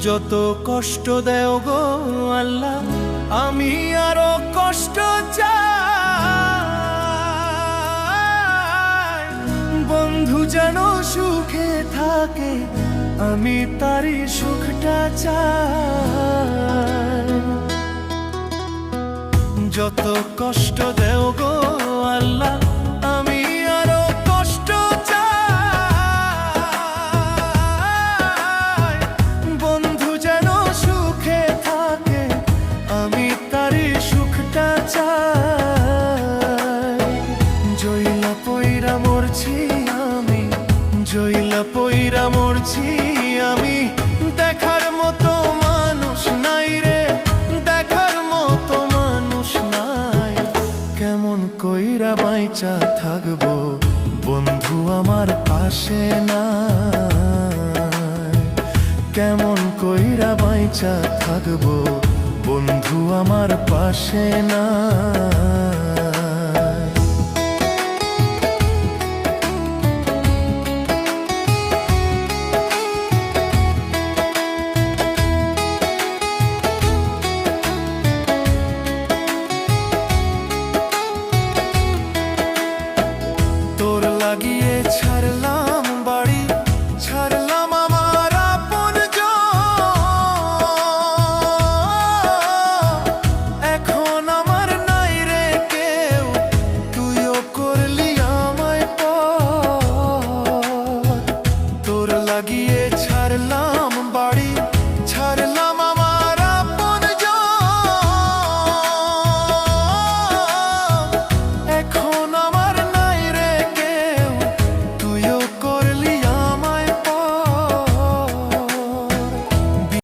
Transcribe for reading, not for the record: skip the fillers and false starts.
যত কষ্ট দেও গো আল্লাহ, আমি আরো কষ্ট চাই। বন্ধু যেন সুখে থাকে, আমি তারই সুখটা চাই। যত কষ্ট দেও গো আল্লাহ, আমি আরো কষ্ট চাই। বন্ধু যেন সুখে থাকে, আমি তারই সুখটা চাই। জইলা পইরা মরছি আমি, জইলা পইরা মরছি আমি, দেখার মতো মানুষ নাই রে, দেখার মতো মানুষ নাই। কেমন কইরা বাইচা থাকবো বন্ধু আমার পাশে নাই। কেমন কইরা বাইচা থাকবো বন্ধু আমার পাশে নাই।